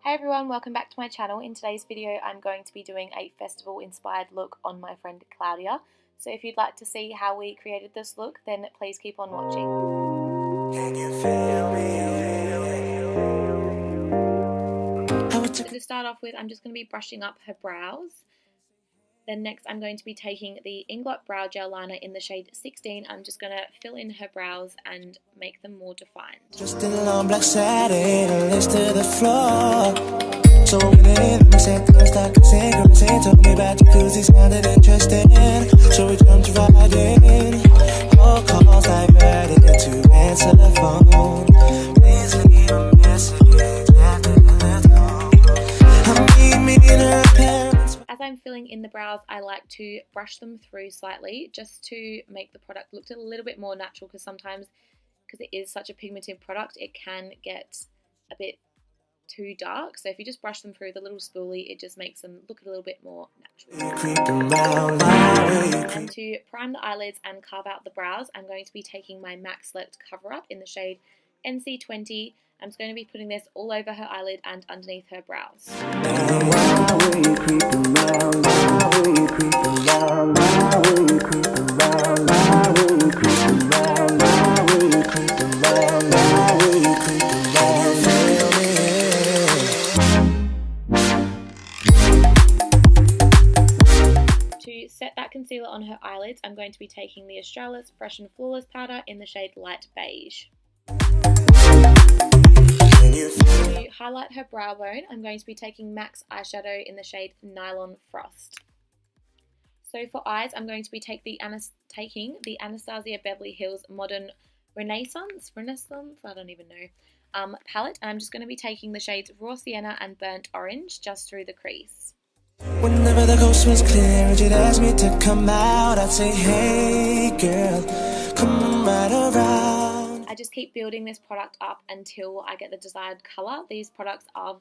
Hey everyone, welcome back to my channel. In today's video I'm going to be doing a festival inspired look on my friend Claudia. So if you'd like to see how we created this look, then please keep on watching. Can you feel me? So to start off with, I'm just going to be brushing up her brows. Then next I'm going to be taking the Inglot Brow Gel Liner in the shade 16. I'm just going to fill in her brows and make them more defined. Just in long black satin, lips to the floor. So when we said first I could sing, told me about jacuzzi, sounded interesting. So we jumped right in. All calls diverted to answer the phone. Please leave a message after the tone. I meet me in her parents. As I'm filling in the brows, I like to brush them through slightly just to make the product look a little bit more natural, because sometimes, because it is such a pigmented product, it can get a bit too dark. So if you just brush them through the little spoolie, it just makes them look a little bit more natural. And to prime the eyelids and carve out the brows, I'm going to be taking my MAC Select Cover Up in the shade NC20. I'm just going to be putting this all over her eyelid and underneath her brows. To set that concealer on her eyelids, I'm going to be taking the Australis Fresh and Flawless powder in the shade Light Beige. To highlight her brow bone, I'm going to be taking MAC's eyeshadow in the shade Nylon Frost. So for eyes, I'm going to be taking the Anastasia Beverly Hills Modern Renaissance, I don't even know, palette, and I'm just going to be taking the shades Raw Sienna and Burnt Orange just through the crease. Whenever the coast was clear and you'd ask me to come out, I'd say, hey girl, come right around. I just keep building this product up until I get the desired colour. These products are,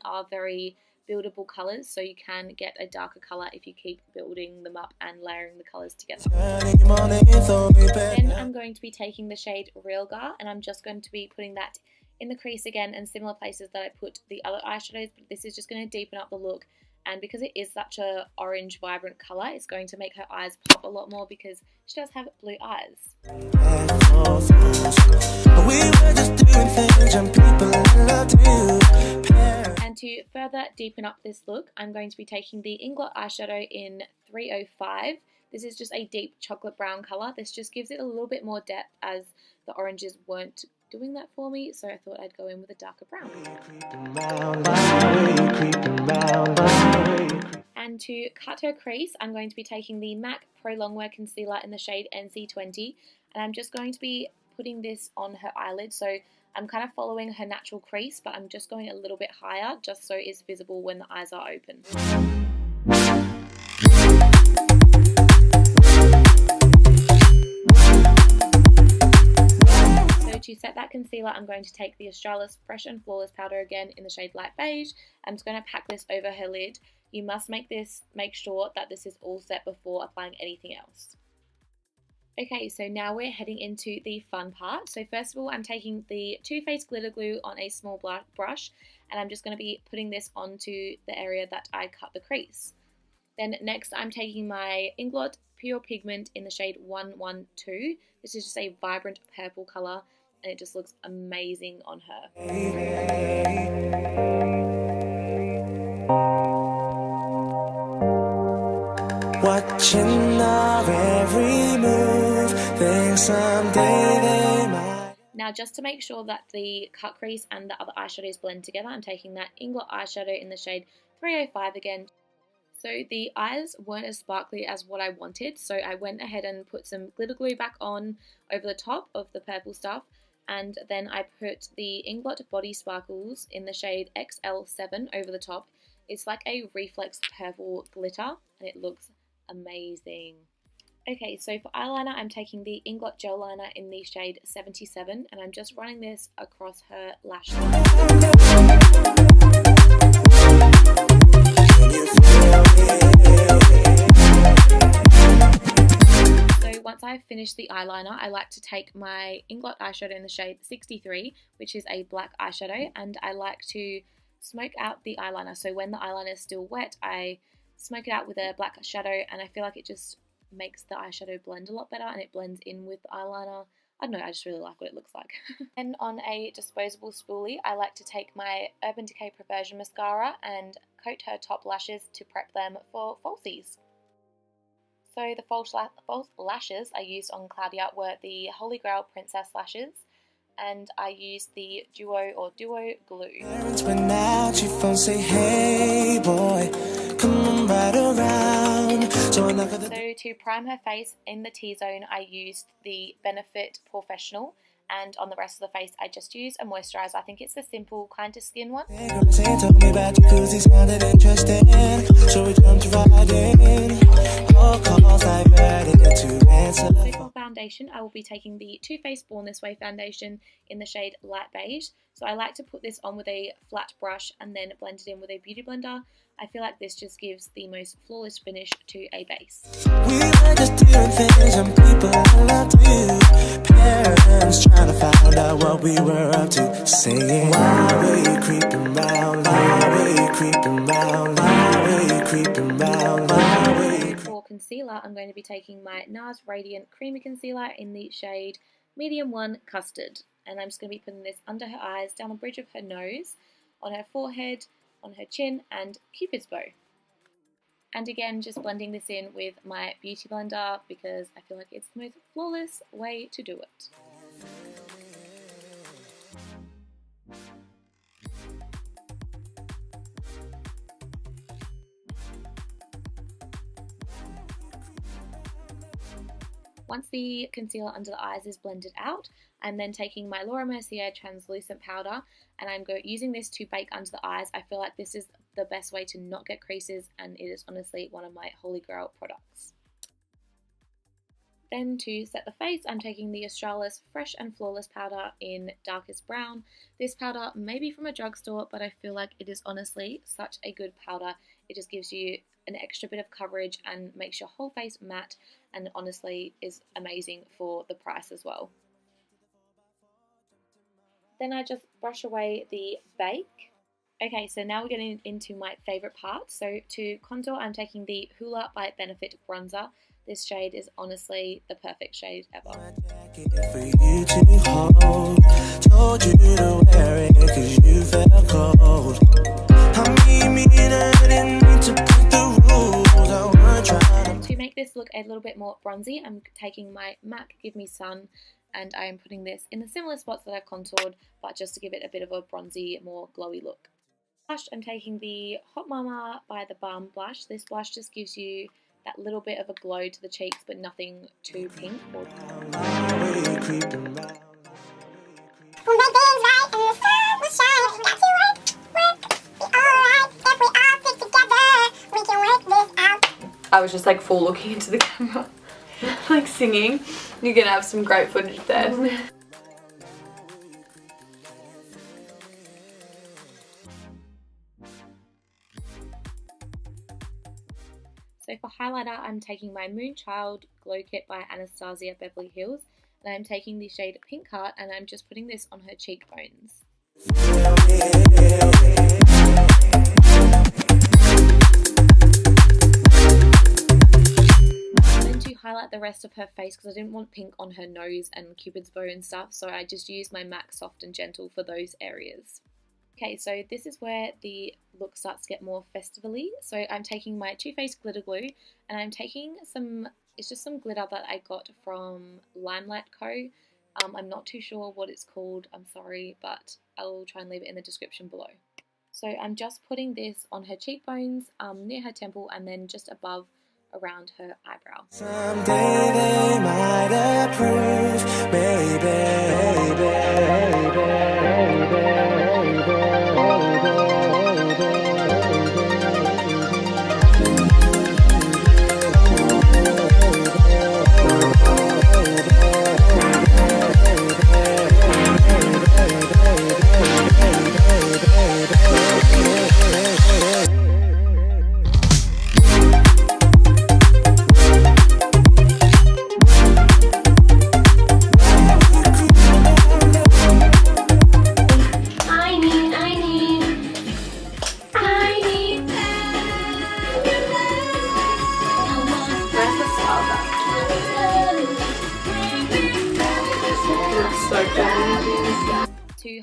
are very buildable colours, so you can get a darker colour if you keep building them up and layering the colours together. Then I'm going to be taking the shade Real Gar, and I'm just going to be putting that in the crease again and similar places that I put the other eyeshadows, but this is just going to deepen up the look. And because it is such a orange vibrant colour, it's going to make her eyes pop a lot more because she does have blue eyes. And to further deepen up this look, I'm going to be taking the Inglot eyeshadow in 305. This is just a deep chocolate brown colour. This just gives it a little bit more depth as the oranges weren't doing that for me, so I thought I'd go in with a darker brown. And to cut her crease, I'm going to be taking the MAC Pro Longwear Concealer in the shade NC20, and I'm just going to be putting this on her eyelid. So I'm kind of following her natural crease, but I'm just going a little bit higher just so it's visible when the eyes are open. To set that concealer, I'm going to take the Australis Fresh and Flawless powder again in the shade Light Beige. I'm just going to pack this over her lid. You must make sure that this is all set before applying anything else. Okay, so now we're heading into the fun part. So first of all, I'm taking the Too Faced Glitter Glue on a small brush, and I'm just going to be putting this onto the area that I cut the crease. Then next, I'm taking my Inglot Pure Pigment in the shade 112. This is just a vibrant purple colour, and it just looks amazing on her. Watching our every move, think someday they might. Now, just to make sure that the cut crease and the other eyeshadows blend together, I'm taking that Inglot eyeshadow in the shade 305 again. So the eyes weren't as sparkly as what I wanted, so I went ahead and put some glitter glue back on over the top of the purple stuff, and then I put the Inglot Body Sparkles in the shade XL7 over the top. It's like a reflex purple glitter, and it looks amazing. Okay, so for eyeliner, I'm taking the Inglot Gel Liner in the shade 77, and I'm just running this across her lash line. So once I've finished the eyeliner, I like to take my Inglot eyeshadow in the shade 63, which is a black eyeshadow, and I like to smoke out the eyeliner. So when the eyeliner is still wet, I smoke it out with a black shadow, and I feel like it just makes the eyeshadow blend a lot better and it blends in with the eyeliner. I don't know, I just really like what it looks like. And on a disposable spoolie, I like to take my Urban Decay Perversion mascara and coat her top lashes to prep them for falsies. So the false lashes I used on Cloudy Out were the Holy Grail Princess lashes, and I used the Duo glue. So to prime her face in the T-zone, I used the Benefit Professional, and on the rest of the face I just used a moisturizer. I think it's the Simple Kind of Skin one. So for foundation, I will be taking the Too Faced Born This Way foundation in the shade Light Beige. So I like to put this on with a flat brush and then blend it in with a beauty blender. I feel like this just gives the most flawless finish to a base. We were just doing things and people loved you. Parents trying to find out what we were up to. Saying, why were you creeping round? Why were you creeping round? Why were you creeping round? Why were you... For concealer, I'm going to be taking my NARS Radiant Creamy Concealer in the shade Medium 1 Custard. And I'm just going to be putting this under her eyes, down the bridge of her nose, on her forehead, on her chin, and Cupid's bow. And again, just blending this in with my beauty blender because I feel like it's the most flawless way to do it. Once the concealer under the eyes is blended out, I'm then taking my Laura Mercier translucent powder and I'm using this to bake under the eyes. I feel like this is the best way to not get creases, and it is honestly one of my holy grail products. Then to set the face, I'm taking the Australis Fresh and Flawless powder in Darkest Brown. This powder may be from a drugstore, but I feel like it is honestly such a good powder. It just gives you an extra bit of coverage and makes your whole face matte, and honestly is amazing for the price as well. Then I just brush away the bake. Okay, so now we're getting into my favourite part. So to contour, I'm taking the Hoola by Benefit bronzer. This shade is honestly the perfect shade ever. To make this look a little bit more bronzy, I'm taking my MAC Give Me Sun and I'm putting this in the similar spots that I've contoured, but just to give it a bit of a bronzy, more glowy look. Blush, I'm taking the Hot Mama by The Balm blush. This blush just gives you that little bit of a glow to the cheeks, but nothing too pink. I was just like full looking into the camera, like singing. You're gonna have some great footage there. So for highlighter, I'm taking my Moonchild Glow Kit by Anastasia Beverly Hills, and I'm taking the shade Pink Heart and I'm just putting this on her cheekbones. To highlight the rest of her face, because I didn't want pink on her nose and Cupid's bow and stuff, so I just used my MAC Soft and Gentle for those areas. Okay, so this is where the look starts to get more festively. So I'm taking my Too Faced glitter glue and I'm taking some, it's just some glitter that I got from Limelight Co. I'm not too sure what it's called, I'm sorry, but I'll try and leave it in the description below. So I'm just putting this on her cheekbones, near her temple, and then just above around her eyebrow. Someday they might approve,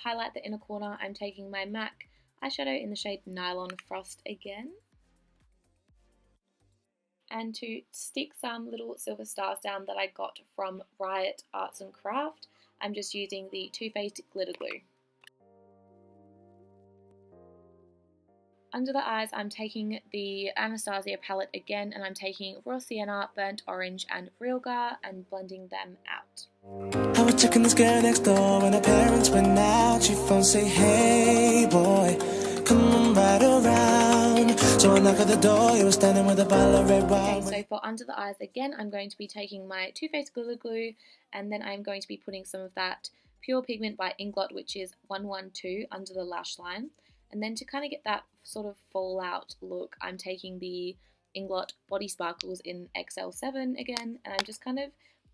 highlight the inner corner, I'm taking my MAC eyeshadow in the shade Nylon Frost again. And to stick some little silver stars down that I got from Riot Arts and Craft, I'm just using the Too Faced Glitter Glue. Under the eyes, I'm taking the Anastasia palette again, and I'm taking Raw Sienna, Burnt Orange, and Real Gar and blending them out. I was checking this girl next door when her parents went out. She phone say, hey boy, come on right around. So I knock at the door, you were standing with a bottle of red wine. Okay, so for under the eyes again, I'm going to be taking my Too Faced Glitter Glue, and then I'm going to be putting some of that Pure Pigment by Inglot, which is 112, under the lash line. And then to kind of get that sort of fallout look, I'm taking the Inglot Body Sparkles in XL7 again, and I'm just kind of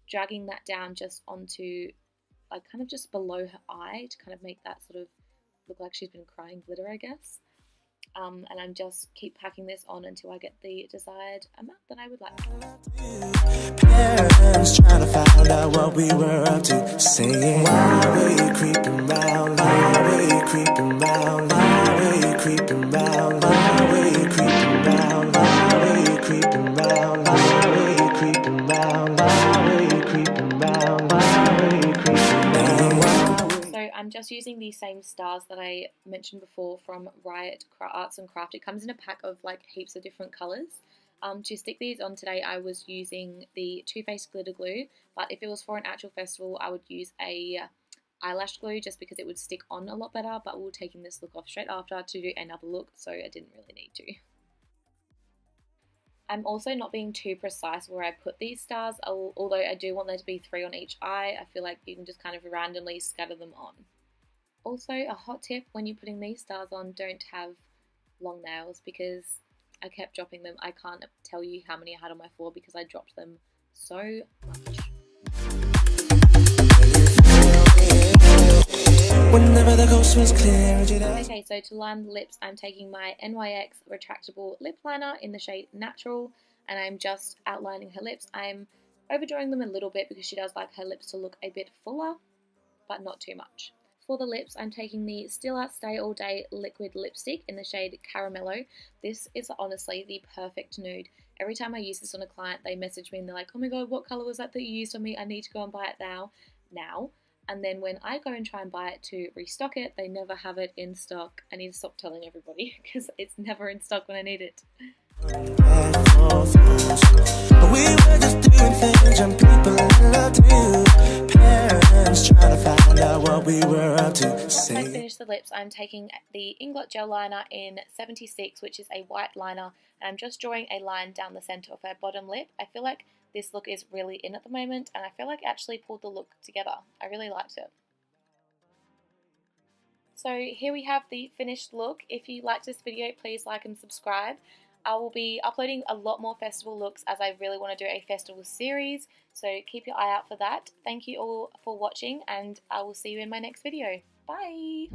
dragging that down just onto, like, kind of just below her eye to kind of make that sort of look like she's been crying glitter, I guess. And I'm just keep packing this on until I get the desired amount that I would like. Parents trying to find out what we were up to, saying, why were you creeping round? Why were you creeping round? Why were you creeping round? Why were you creeping round? Why were you creeping round? Why were you creeping round? Why were you creeping round? Why were you creeping round? So I'm just using these same stars that I mentioned before from Riot Arts and Craft. It comes in a pack of like heaps of different colours. To stick these on today, I was using the Too Faced Glitter Glue, but if it was for an actual festival, I would use a eyelash glue just because it would stick on a lot better, but we're taking this look off straight after to do another look, so I didn't really need to. I'm also not being too precise where I put these stars, although I do want there to be 3 on each eye. I feel like you can just kind of randomly scatter them on. Also, a hot tip when you're putting these stars on, don't have long nails because I kept dropping them. I can't tell you how many I had on my floor because I dropped them so much. Whenever the coast was clear. Okay, so to line the lips, I'm taking my NYX retractable lip liner in the shade Natural, and I'm just outlining her lips. I'm overdrawing them a little bit because she does like her lips to look a bit fuller, but not too much. For the lips, I'm taking the Stila Stay All Day liquid lipstick in the shade Caramello. This is honestly the perfect nude. Every time I use this on a client, they message me and they're like, oh my god, what colour was that you used on me? I need to go and buy it now. And then when I go and try and buy it to restock it, they never have it in stock. I need to stop telling everybody because it's never in stock when I need it. We were just doing things and people loved you. Parents trying to find out what we were up to. Once I finish the lips, I'm taking the Inglot Gel Liner in 76, which is a white liner, and I'm just drawing a line down the centre of her bottom lip. I feel like this look is really in at the moment, and I feel like it actually pulled the look together. I really liked it. So here we have the finished look. If you liked this video, please like and subscribe. I will be uploading a lot more festival looks as I really want to do a festival series, so keep your eye out for that. Thank you all for watching, and I will see you in my next video. Bye!